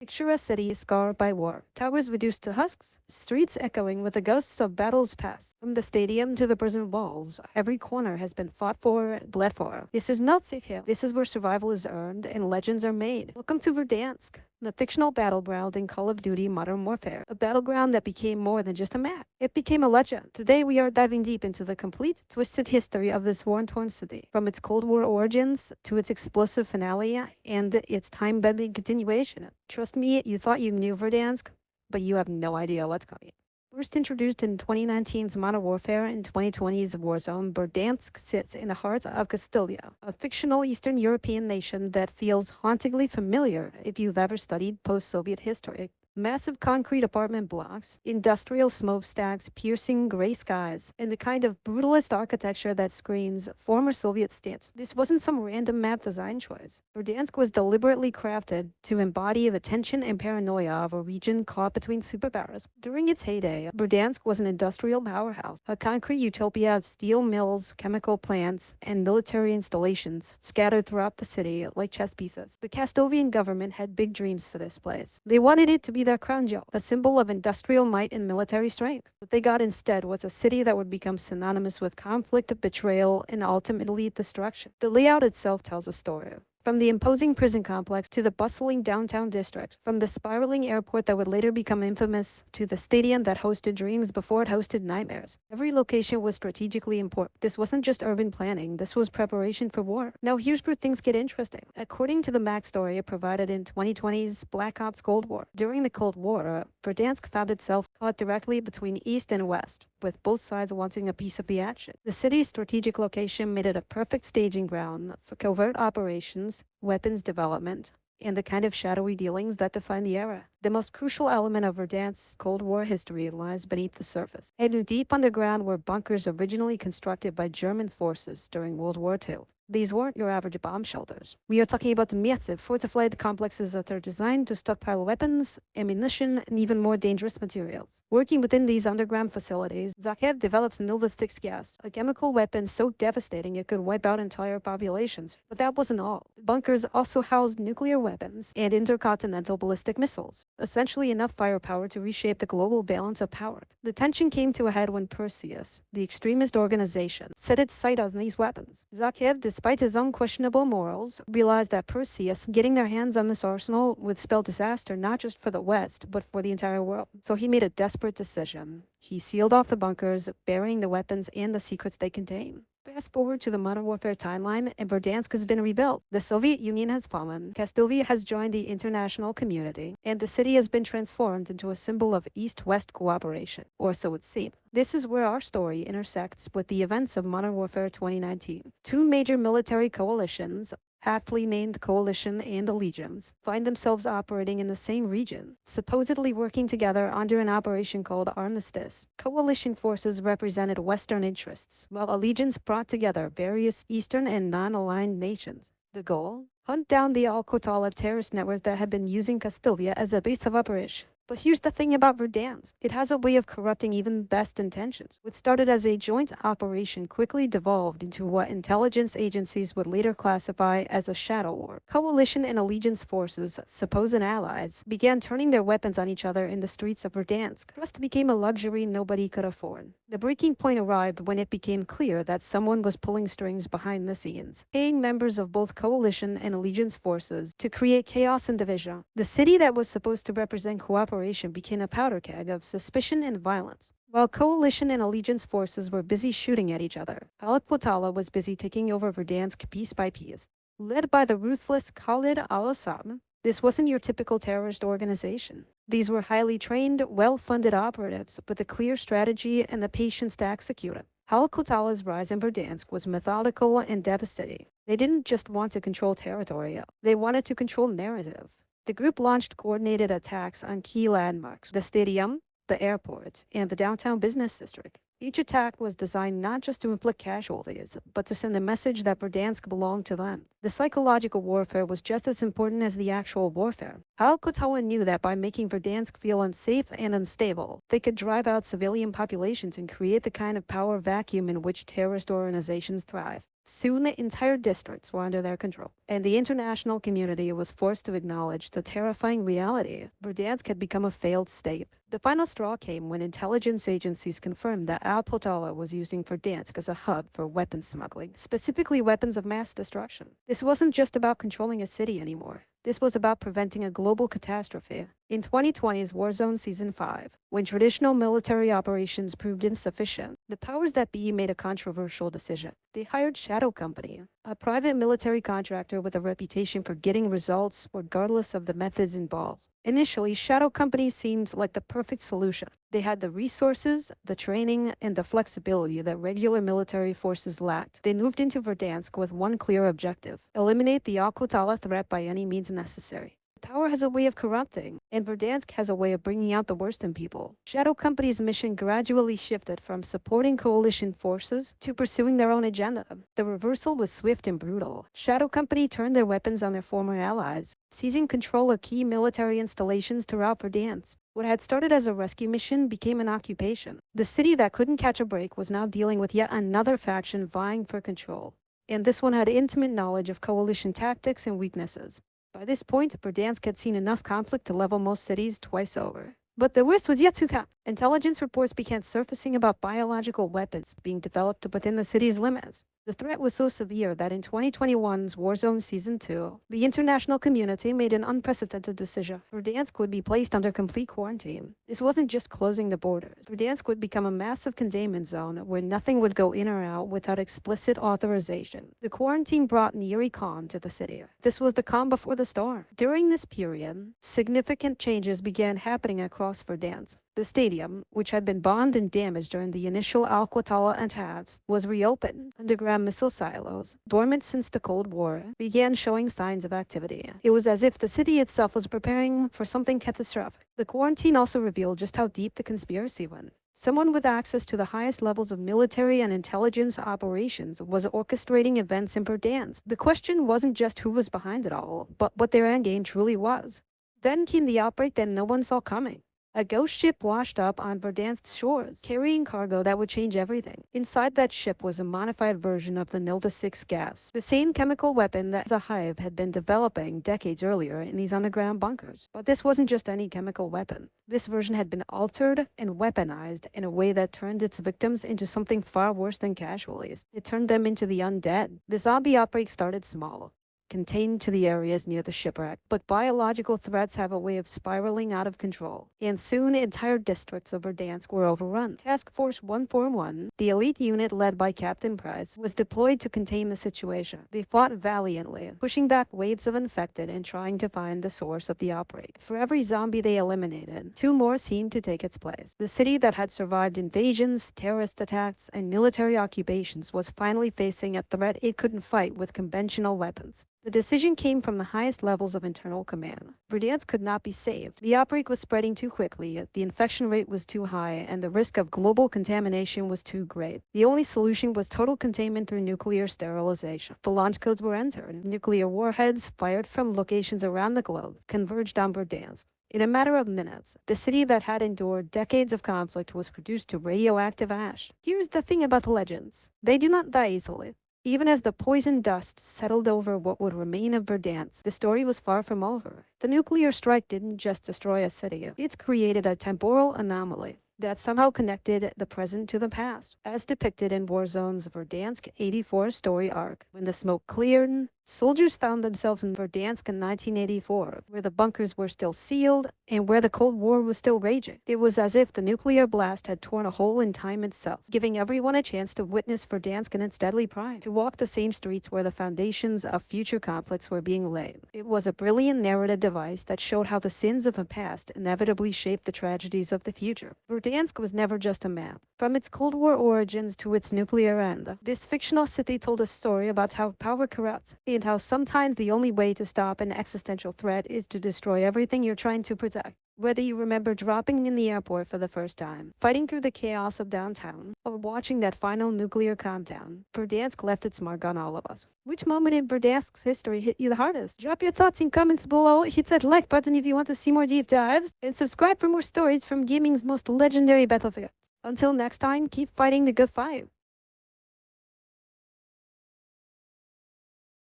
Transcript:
Picture a city scarred by war, towers reduced to husks, streets echoing with the ghosts of battles past. From the stadium to the prison walls, every corner has been fought for, bled for. This is not thick hill. This is where survival is earned and legends are made. Welcome to Verdansk, the fictional battleground in Call of Duty Modern Warfare. A battleground that became more than just a map. It became a legend. Today we are diving deep into the complete, twisted history of this war-torn city. From its Cold War origins to its explosive finale and its time-bending continuation. Trust me, you thought you knew Verdansk, but you have no idea what's coming. First introduced in 2019's Modern Warfare and 2020's Warzone, Verdansk sits in the heart of Castilla, a fictional Eastern European nation that feels hauntingly familiar if you've ever studied post-Soviet history. Massive concrete apartment blocks, industrial smokestacks, piercing gray skies, and the kind of brutalist architecture that screams former Soviet state. This wasn't some random map design choice. Verdansk was deliberately crafted to embody the tension and paranoia of a region caught between superpowers. During its heyday, Verdansk was an industrial powerhouse, a concrete utopia of steel mills, chemical plants, and military installations scattered throughout the city like chess pieces. The Castovian government had big dreams for this place. They wanted it to be their crown jewel, a symbol of industrial might and military strength. What they got instead was a city that would become synonymous with conflict, betrayal, and ultimately destruction. The layout itself tells a story. From the imposing prison complex to the bustling downtown district, from the spiraling airport that would later become infamous to the stadium that hosted dreams before it hosted nightmares, every location was strategically important. This wasn't just urban planning, this was preparation for war. Now here's where things get interesting. According to the backstory provided in 2020's Black Ops Cold War, during the Cold War, Verdansk found itself caught directly between East and West, with both sides wanting a piece of the action. The city's strategic location made it a perfect staging ground for covert operations, weapons development, and the kind of shadowy dealings that define the era. The most crucial element of Verdansk's Cold War history lies beneath the surface. And deep underground were bunkers originally constructed by German forces during World War II. These weren't your average bomb shelters. We are talking about massive fortified complexes that are designed to stockpile weapons, ammunition, and even more dangerous materials. Working within these underground facilities, Zakhev develops Nilva 6 gas, a chemical weapon so devastating it could wipe out entire populations. But that wasn't all. The bunkers also housed nuclear weapons and intercontinental ballistic missiles, essentially enough firepower to reshape the global balance of power. The tension came to a head when Perseus, the extremist organization, set its sight on these weapons. Zakhev, despite his unquestionable morals, realized that Perseus getting their hands on this arsenal would spell disaster not just for the West, but for the entire world. So he made a desperate decision. He sealed off the bunkers, burying the weapons and the secrets they contain. Fast forward to the Modern Warfare timeline, and Verdansk has been rebuilt. The Soviet Union has fallen, Castovia has joined the international community, and the city has been transformed into a symbol of East-West cooperation, or so it seemed. This is where our story intersects with the events of Modern Warfare 2019. Two major military coalitions, aptly named Coalition and Allegiance, find themselves operating in the same region, supposedly working together under an operation called Armistice. Coalition forces represented Western interests, while Allegiance brought together various Eastern and non-aligned nations. The goal? Hunt down the Al-Qatala terrorist network that had been using Castilla as a base of operation. But here's the thing about Verdansk. It has a way of corrupting even best intentions. What started as a joint operation quickly devolved into what intelligence agencies would later classify as a shadow war. Coalition and Allegiance forces, supposed allies, began turning their weapons on each other in the streets of Verdansk. Trust became a luxury nobody could afford. The breaking point arrived when it became clear that someone was pulling strings behind the scenes, paying members of both Coalition and Allegiance forces to create chaos and division. The city that was supposed to represent cooperation became a powder keg of suspicion and violence. While Coalition and Allegiance forces were busy shooting at each other, Al-Qatala was busy taking over Verdansk piece by piece. Led by the ruthless Khalid al-Assad, this wasn't your typical terrorist organization. These were highly trained, well-funded operatives with a clear strategy and the patience to execute it. Al-Qatala's rise in Verdansk was methodical and devastating. They didn't just want to control territory, they wanted to control narrative. The group launched coordinated attacks on key landmarks, the stadium, the airport, and the downtown business district. Each attack was designed not just to inflict casualties, but to send a message that Verdansk belonged to them. The psychological warfare was just as important as the actual warfare. Al-Qatala knew that by making Verdansk feel unsafe and unstable, they could drive out civilian populations and create the kind of power vacuum in which terrorist organizations thrive. Soon, entire districts were under their control, and the international community was forced to acknowledge the terrifying reality. Verdansk had become a failed state. The final straw came when intelligence agencies confirmed that Al-Qatala was using Verdansk as a hub for weapons smuggling, specifically weapons of mass destruction. This wasn't just about controlling a city anymore. This was about preventing a global catastrophe. In 2020's Warzone Season 5, when traditional military operations proved insufficient, the powers that be made a controversial decision. They hired Shadow Company, a private military contractor with a reputation for getting results regardless of the methods involved. Initially, Shadow Company seemed like the perfect solution. They had the resources, the training, and the flexibility that regular military forces lacked. They moved into Verdansk with one clear objective: eliminate the Al-Qatala threat by any means necessary. Power has a way of corrupting, and Verdansk has a way of bringing out the worst in people. Shadow Company's mission gradually shifted from supporting coalition forces to pursuing their own agenda. The reversal was swift and brutal. Shadow Company turned their weapons on their former allies, seizing control of key military installations throughout Verdansk. What had started as a rescue mission became an occupation. The city that couldn't catch a break was now dealing with yet another faction vying for control. And this one had intimate knowledge of coalition tactics and weaknesses. By this point, Verdansk had seen enough conflict to level most cities twice over. But the worst was yet to come. Intelligence reports began surfacing about biological weapons being developed within the city's limits. The threat was so severe that in 2021's Warzone Season 2, the international community made an unprecedented decision. Verdansk would be placed under complete quarantine. This wasn't just closing the borders. Verdansk would become a massive containment zone where nothing would go in or out without explicit authorization. The quarantine brought an eerie calm to the city. This was the calm before the storm. During this period, significant changes began happening across Verdansk. The stadium, which had been bombed and damaged during the initial Al-Qatala attacks, was reopened. Underground missile silos, dormant since the Cold War, began showing signs of activity. It was as if the city itself was preparing for something catastrophic. The quarantine also revealed just how deep the conspiracy went. Someone with access to the highest levels of military and intelligence operations was orchestrating events in Verdansk. The question wasn't just who was behind it all, but what their endgame truly was. Then came the outbreak that no one saw coming. A ghost ship washed up on Verdansk's shores, carrying cargo that would change everything. Inside that ship was a modified version of the Nilda-6 gas, the same chemical weapon that Zahaev had been developing decades earlier in these underground bunkers. But this wasn't just any chemical weapon. This version had been altered and weaponized in a way that turned its victims into something far worse than casualties. It turned them into the undead. The zombie outbreak started small, contained to the areas near the shipwreck, but biological threats have a way of spiraling out of control, and soon entire districts of Verdansk were overrun. Task Force 141, the elite unit led by Captain Price, was deployed to contain the situation. They fought valiantly, pushing back waves of infected and trying to find the source of the outbreak. For every zombie they eliminated, two more seemed to take its place. The city that had survived invasions, terrorist attacks, and military occupations was finally facing a threat it couldn't fight with conventional weapons. The decision came from the highest levels of internal command. Verdansk could not be saved. The outbreak was spreading too quickly, the infection rate was too high, and the risk of global contamination was too great. The only solution was total containment through nuclear sterilization. The launch codes were entered. Nuclear warheads, fired from locations around the globe, converged on Verdansk. In a matter of minutes, the city that had endured decades of conflict was reduced to radioactive ash. Here's the thing about legends. They do not die easily. Even as the poison dust settled over what would remain of Verdansk, the story was far from over. The nuclear strike didn't just destroy a city, it created a temporal anomaly that somehow connected the present to the past, as depicted in Warzone's Verdansk 84 story arc. When the smoke cleared, soldiers found themselves in Verdansk in 1984, where the bunkers were still sealed and where the Cold War was still raging. It was as if the nuclear blast had torn a hole in time itself, giving everyone a chance to witness Verdansk in its deadly prime, to walk the same streets where the foundations of future conflicts were being laid. It was a brilliant narrative device that showed how the sins of the past inevitably shaped the tragedies of the future. Verdansk was never just a map. From its Cold War origins to its nuclear end, this fictional city told a story about how power corrupts, and how sometimes the only way to stop an existential threat is to destroy everything you're trying to protect. Whether you remember dropping in the airport for the first time, fighting through the chaos of downtown, or watching that final nuclear countdown, Verdansk left its mark on all of us. Which moment in Verdansk's history hit you the hardest? Drop your thoughts in comments below, hit that like button if you want to see more deep dives, and subscribe for more stories from gaming's most legendary battlefield. Until next time, keep fighting the good fight.